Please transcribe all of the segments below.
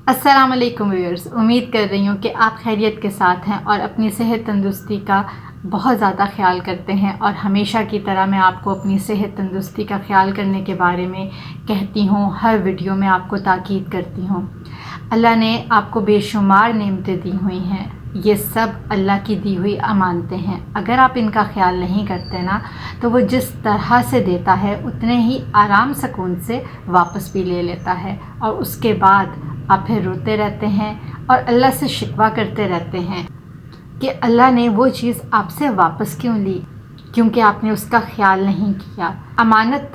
अस्सलाम वालेकुम व्यूअर्स, उम्मीद कर रही हूँ कि आप खैरियत के साथ हैं और अपनी सेहत तंदुरुस्ती का बहुत ज़्यादा ख्याल करते हैं। और हमेशा की तरह मैं आपको अपनी सेहत तंदुरुस्ती का ख्याल करने के बारे में कहती हूँ, हर वीडियो में आपको ताकीद करती हूँ। अल्लाह ने आपको बेशुमार नेमतें दी हुई हैं, ये सब अल्लाह की दी हुई अमानतें हैं। अगर आप इनका ख्याल नहीं करते ना, तो वो जिस तरह से देता है उतने ही आराम सुकून से वापस भी ले लेता है, और उसके बाद आप फिर रोते रहते हैं और अल्लाह से शिकवा करते रहते हैं कि अल्लाह ने वो चीज़ आपसे वापस क्यों ली, क्योंकि आपने उसका ख्याल नहीं किया। अमानत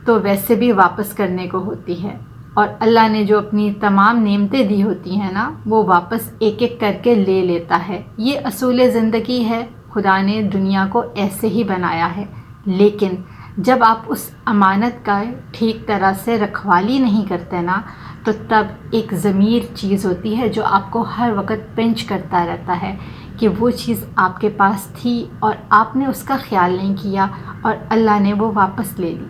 तो वैसे भी वापस करने को होती है, और अल्लाह ने जो अपनी तमाम नेमतें दी होती हैं ना, वो वापस एक एक करके ले लेता है। ये असूल ज़िंदगी है, खुदा ने दुनिया को ऐसे ही बनाया है। लेकिन जब आप उस अमानत का ठीक तरह से रखवाली नहीं करते ना, तो तब एक ज़मीर चीज़ होती है जो आपको हर वक्त पिंच करता रहता है कि वो चीज़ आपके पास थी और आपने उसका ख्याल नहीं किया और अल्लाह ने वो वापस ले ली।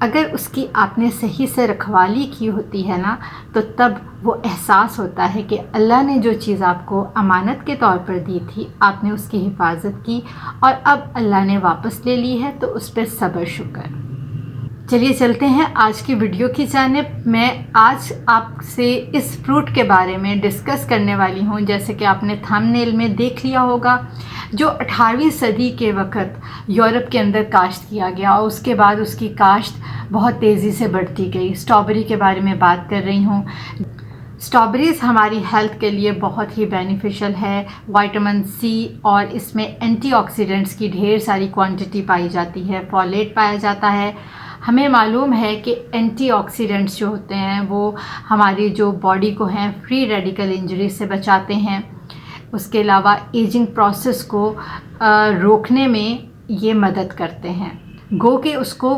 अगर उसकी आपने सही से रखवाली की होती है ना, तो तब वो एहसास होता है कि अल्लाह ने जो चीज़ आपको अमानत के तौर पर दी थी, आपने उसकी हिफाजत की और अब अल्लाह ने वापस ले ली है, तो उस पर सब्र शुक्र। चलिए चलते हैं आज की वीडियो की जानिब। मैं आज आपसे इस फ्रूट के बारे में डिस्कस करने वाली हूँ, जैसे कि आपने थंबनेल में देख लिया होगा, जो 18वीं सदी के वक़्त यूरोप के अंदर काश्त किया गया और उसके बाद उसकी काश्त बहुत तेज़ी से बढ़ती गई। स्ट्रॉबेरी के बारे में बात कर रही हूँ। स्ट्रॉबेरीज़ हमारी हेल्थ के लिए बहुत ही बेनिफिशियल है। विटामिन सी और इसमें एंटीऑक्सीडेंट्स की ढेर सारी क्वांटिटी पाई जाती है, फॉलेट पाया जाता है। हमें मालूम है कि एंटीऑक्सीडेंट्स जो होते हैं वो हमारी जो बॉडी को हैं फ्री रेडिकल इंजरी से बचाते हैं। उसके अलावा एजिंग प्रोसेस को रोकने में ये मदद करते हैं। गो के उसको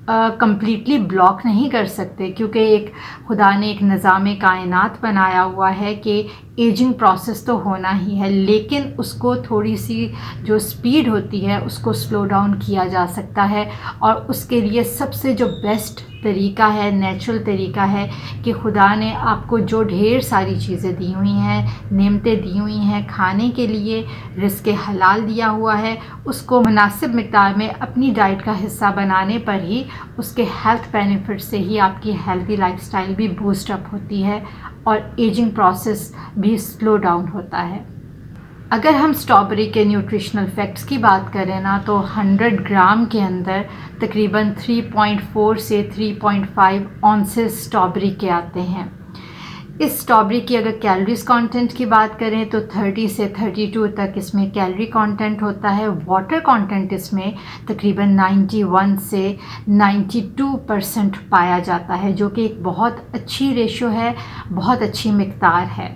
कम्प्लीटली ब्लॉक नहीं कर सकते, क्योंकि एक खुदा ने एक निज़ाम कायनात बनाया हुआ है कि एजिंग प्रोसेस तो होना ही है, लेकिन उसको थोड़ी सी जो स्पीड होती है उसको स्लो डाउन किया जा सकता है। और उसके लिए सबसे जो बेस्ट तरीका है, नेचुरल तरीका है कि खुदा ने आपको जो ढेर सारी चीज़ें दी हुई हैं, नेमतें दी हुई हैं खाने के लिए, रिज़्क़ हलाल दिया हुआ है, उसको मुनासिब मिक़दार में अपनी डाइट का हिस्सा बनाने पर ही उसके हेल्थ बेनिफिट से ही आपकी हेल्दी लाइफस्टाइल भी बूस्ट अप होती है और एजिंग प्रोसेस भी स्लो डाउन होता है। अगर हम स्ट्रॉबेरी के न्यूट्रिशनल फैक्ट्स की बात करें ना, तो 100 ग्राम के अंदर तकरीबन 3.4 से 3.5 ऑन्सेस स्ट्रॉबेरी के आते हैं। इस स्ट्रॉबेरी की अगर कैलोरीज़ कंटेंट की बात करें तो 30 से 32 तक इसमें कैलोरी कंटेंट होता है। वाटर कंटेंट इसमें तकरीबन 91 से 92% पाया जाता है, जो कि एक बहुत अच्छी रेशो है, बहुत अच्छी मिक़दार है।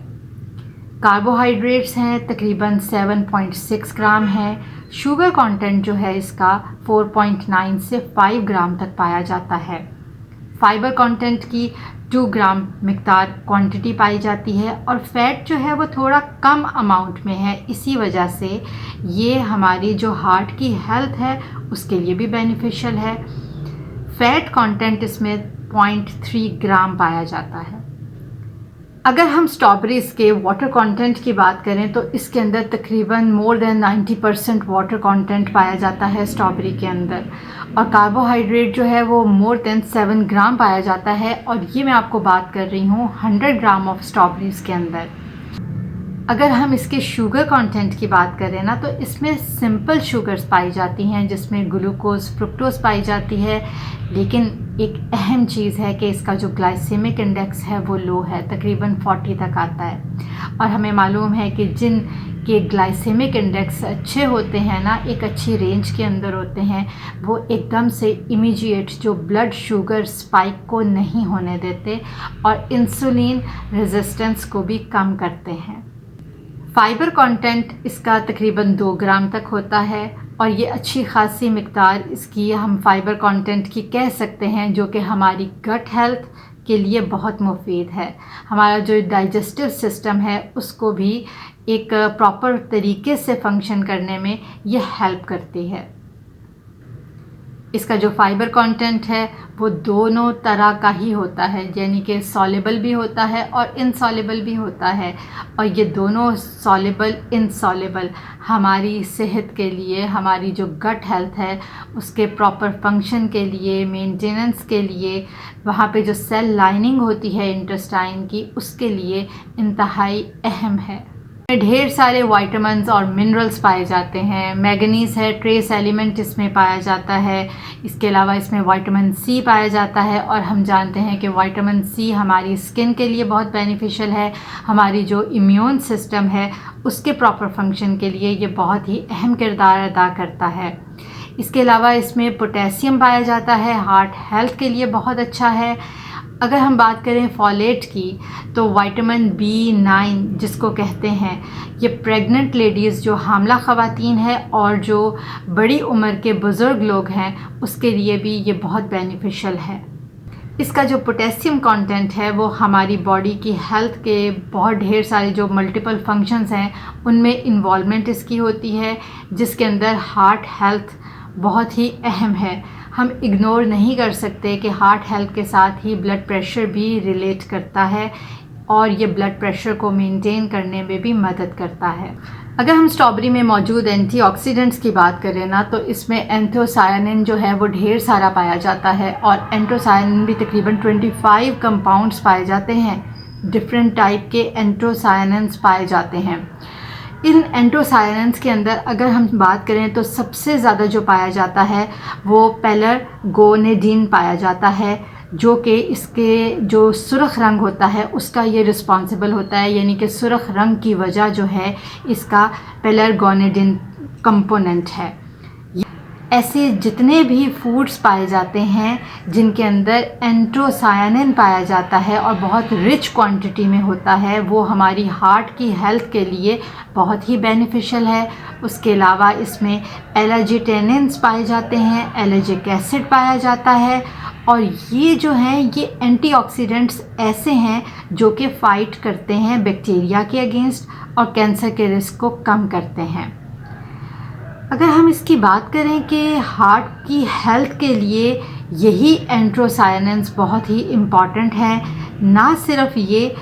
कार्बोहाइड्रेट्स हैं तकरीबन 7.6 ग्राम है। शुगर कंटेंट जो है इसका 4.9 से 5 ग्राम तक पाया जाता है। फाइबर कंटेंट की 2 ग्राम मिक़दार क्वांटिटी पाई जाती है, और फैट जो है वो थोड़ा कम अमाउंट में है। इसी वजह से ये हमारी जो हार्ट की हेल्थ है उसके लिए भी बेनिफिशियल है। फैट कंटेंट इसमें 0.3 ग्राम पाया जाता है। अगर हम स्ट्रॉबेरीज़ के वाटर कंटेंट की बात करें तो इसके अंदर तकरीबन मोर देन 90% वाटर कंटेंट पाया जाता है स्ट्रॉबेरी के अंदर, और कार्बोहाइड्रेट जो है वो मोर देन 7 ग्राम पाया जाता है। और ये मैं आपको बात कर रही हूँ 100 ग्राम ऑफ स्ट्रॉबेरीज़ के अंदर। अगर हम इसके शुगर कंटेंट की बात करें ना, तो इसमें सिंपल शुगर्स पाई जाती हैं, जिसमें ग्लूकोज, फ्रुक्टोज पाई जाती है। लेकिन एक अहम चीज़ है कि इसका जो ग्लाइसेमिक इंडेक्स है वो लो है, तकरीबन 40 तक आता है। और हमें मालूम है कि जिन के ग्लाइसेमिक इंडेक्स अच्छे होते हैं ना, एक अच्छी रेंज के अंदर होते हैं, वो एकदम से इमीडिएट जो ब्लड शुगर स्पाइक को नहीं होने देते और इंसुलिन रेजिस्टेंस को भी कम करते हैं। फाइबर कंटेंट इसका तकरीबन 2 ग्राम तक होता है, और ये अच्छी खासी मिक़दार इसकी हम फाइबर कंटेंट की कह सकते हैं, जो कि हमारी गट हेल्थ के लिए बहुत मुफीद है। हमारा जो डाइजेस्टिव सिस्टम है उसको भी एक प्रॉपर तरीके से फंक्शन करने में ये हेल्प करती है। इसका जो फाइबर कंटेंट है वो दोनों तरह का ही होता है, यानी कि सॉल्युबल भी होता है और इनसॉल्युबल भी होता है। और ये दोनों सॉल्युबल इनसॉल्युबल हमारी सेहत के लिए, हमारी जो गट हेल्थ है उसके प्रॉपर फंक्शन के लिए, मेंटेनेंस के लिए, वहाँ पे जो सेल लाइनिंग होती है इंटेस्टाइन की, उसके लिए इंतहाई अहम है। ढेर सारे विटामिन्स और मिनरल्स पाए जाते हैं। मैंगनीज़ है, ट्रेस एलिमेंट इसमें पाया जाता है। इसके अलावा इसमें विटामिन सी पाया जाता है और हम जानते हैं कि विटामिन सी हमारी स्किन के लिए बहुत बेनिफिशियल है। हमारी जो इम्यून सिस्टम है उसके प्रॉपर फंक्शन के लिए ये बहुत ही अहम किरदार अदा करता है। इसके अलावा इसमें पोटेशियम पाया जाता है, हार्ट हेल्थ के लिए बहुत अच्छा है। अगर हम बात करें फॉलेट की तो विटामिन B9 जिसको कहते हैं, ये प्रेग्नेंट लेडीज़ जो हामला ख़वातीन है और जो बड़ी उम्र के बुज़ुर्ग लोग हैं उसके लिए भी ये बहुत बेनिफिशियल है। इसका जो पोटेशियम कंटेंट है वो हमारी बॉडी की हेल्थ के बहुत ढेर सारे जो मल्टीपल फंक्शंस हैं उनमें इन्वॉल्वमेंट इसकी होती है, जिसके अंदर हार्ट हेल्थ बहुत ही अहम है। हम इग्नोर नहीं कर सकते कि हार्ट हेल्थ के साथ ही ब्लड प्रेशर भी रिलेट करता है और ये ब्लड प्रेशर को मेंटेन करने में भी मदद करता है। अगर हम स्ट्रॉबेरी में मौजूद एंटीऑक्सीडेंट्स की बात करें ना, तो इसमें एंथोसायानिन जो है वो ढेर सारा पाया जाता है और एंथोसायानिन भी तकरीबन 25 कंपाउंड्स पाए जाते हैं। डिफरेंट टाइप के एंथोसायानिन्स पाए जाते हैं। इन एंथोसायानिन्स के अंदर अगर हम बात करें तो सबसे ज़्यादा जो पाया जाता है वो पेलरगोनिडिन पाया जाता है, जो कि इसके जो सुर्ख रंग होता है उसका ये रिस्पॉन्सिबल होता है, यानी कि सुर्ख रंग की वजह जो है इसका पेलरगोनिडिन कंपोनेंट है। ऐसे जितने भी फूड्स पाए जाते हैं जिनके अंदर एंथोसायानिन पाया जाता है और बहुत रिच क्वांटिटी में होता है, वो हमारी हार्ट की हेल्थ के लिए बहुत ही बेनिफिशियल है। उसके अलावा इसमें एलर्जिटेनिन्स पाए जाते हैं, एलर्जिक एसिड पाया जाता है और ये जो हैं ये एंटीऑक्सीडेंट्स ऐसे हैं जो कि फ़ाइट करते हैं बैक्टीरिया के अगेंस्ट और कैंसर के रिस्क को कम करते हैं। अगर हम इसकी बात करें कि हार्ट की हेल्थ के लिए यही एंथोसायानिन्स बहुत ही इम्पॉर्टेंट हैं। ना सिर्फ ये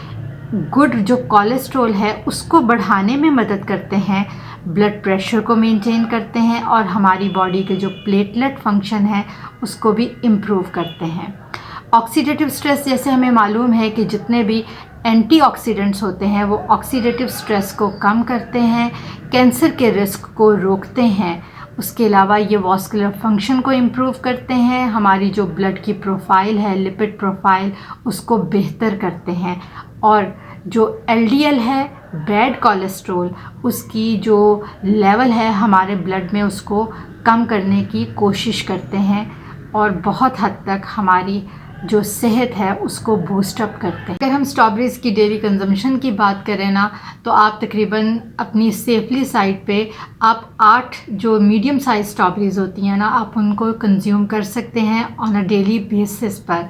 गुड जो कोलेस्ट्रॉल है उसको बढ़ाने में मदद करते हैं, ब्लड प्रेशर को मेंटेन करते हैं और हमारी बॉडी के जो प्लेटलेट फंक्शन है उसको भी इम्प्रूव करते हैं। ऑक्सीडेटिव स्ट्रेस, जैसे हमें मालूम है कि जितने भी एंटीऑक्सीडेंट्स होते हैं वो ऑक्सीडेटिव स्ट्रेस को कम करते हैं, कैंसर के रिस्क को रोकते हैं। उसके अलावा ये वास्कुलर फंक्शन को इम्प्रूव करते हैं, हमारी जो ब्लड की प्रोफाइल है, लिपिड प्रोफाइल, उसको बेहतर करते हैं और जो LDL है, बैड कोलेस्ट्रॉल, उसकी जो लेवल है हमारे ब्लड में उसको कम करने की कोशिश करते हैं और बहुत हद तक हमारी जो सेहत है उसको बूस्टअप करते हैं। अगर हम स्ट्रॉबेरीज़ की डेली कंजम्पशन की बात करें ना, तो आप तकरीबन अपनी सेफली साइड पे आप 8 जो मीडियम साइज़ स्ट्रॉबेरीज़ होती हैं ना, आप उनको कंज्यूम कर सकते हैं ऑन अ डेली बेसिस पर,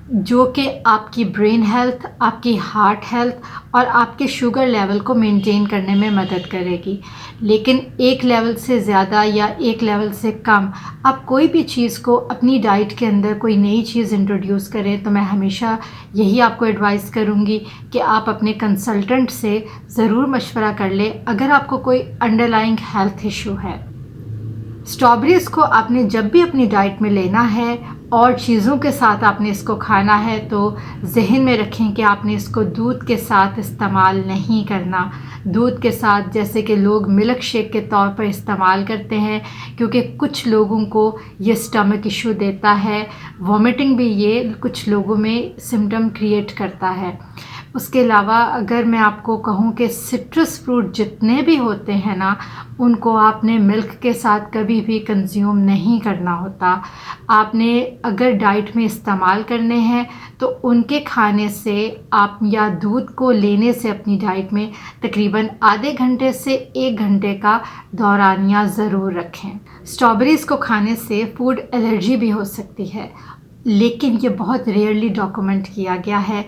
जो कि आपकी ब्रेन हेल्थ, आपकी हार्ट हेल्थ और आपके शुगर लेवल को मेंटेन करने में मदद करेगी। लेकिन एक लेवल से ज़्यादा या एक लेवल से कम आप कोई भी चीज़ को अपनी डाइट के अंदर कोई नई चीज़ इंट्रोड्यूस करें तो मैं हमेशा यही आपको एडवाइस करूँगी कि आप अपने कंसल्टेंट से ज़रूर मशवरा कर लें अगर आपको कोई अंडरलाइंग हेल्थ इशू है। स्ट्रॉबेरीज़ को आपने जब भी अपनी डाइट में लेना है और चीज़ों के साथ आपने इसको खाना है तो जहन में रखें कि आपने इसको दूध के साथ इस्तेमाल नहीं करना। दूध के साथ जैसे कि लोग मिल्क शेक के तौर पर इस्तेमाल करते हैं, क्योंकि कुछ लोगों को ये स्टमक इशू देता है, वॉमिटिंग भी ये कुछ लोगों में सिम्टम क्रिएट करता है। उसके अलावा अगर मैं आपको कहूँ कि सिट्रस फ्रूट जितने भी होते हैं ना, उनको आपने मिल्क के साथ कभी भी कंज्यूम नहीं करना होता। आपने अगर डाइट में इस्तेमाल करने हैं तो उनके खाने से आप या दूध को लेने से अपनी डाइट में तकरीबन आधे घंटे से 1 घंटे का दौरानिया ज़रूर रखें। स्ट्रॉबेरीज़ को खाने से फूड एलर्जी भी हो सकती है, लेकिन ये बहुत रेयरली डॉक्यूमेंट किया गया है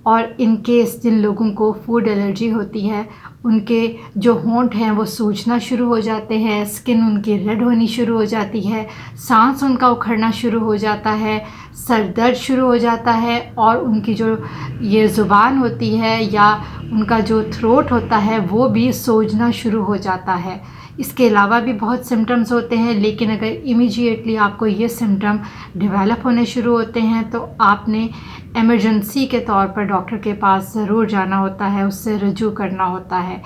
और इन केस जिन लोगों को फूड एलर्जी होती है उनके जो होंठ हैं वो सूजना शुरू हो जाते हैं, स्किन उनकी रेड होनी शुरू हो जाती है, सांस उनका उखड़ना शुरू हो जाता है, सर दर्द शुरू हो जाता है और उनकी जो ये ज़ुबान होती है या उनका जो थ्रोट होता है वो भी सूजना शुरू हो जाता है। इसके अलावा भी बहुत सिम्टम्स होते हैं, लेकिन अगर इमीडिएटली आपको ये सिम्टम डेवलप होने शुरू होते हैं तो आपने इमरजेंसी के तौर पर डॉक्टर के पास ज़रूर जाना होता है, उससे रजू करना होता है।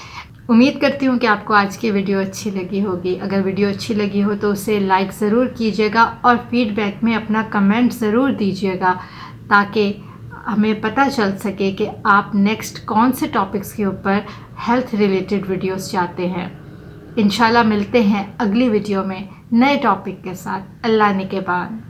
उम्मीद करती हूँ कि आपको आज की वीडियो अच्छी लगी होगी। अगर वीडियो अच्छी लगी हो तो उसे लाइक ज़रूर कीजिएगा और फीडबैक में अपना कमेंट ज़रूर दीजिएगा, ताकि हमें पता चल सके कि आप नेक्स्ट कौन से टॉपिक्स के ऊपर हेल्थ रिलेटेड वीडियोस चाहते हैं। इंशाल्लाह मिलते हैं अगली वीडियो में नए टॉपिक के साथ। अल्लाह निगहबान।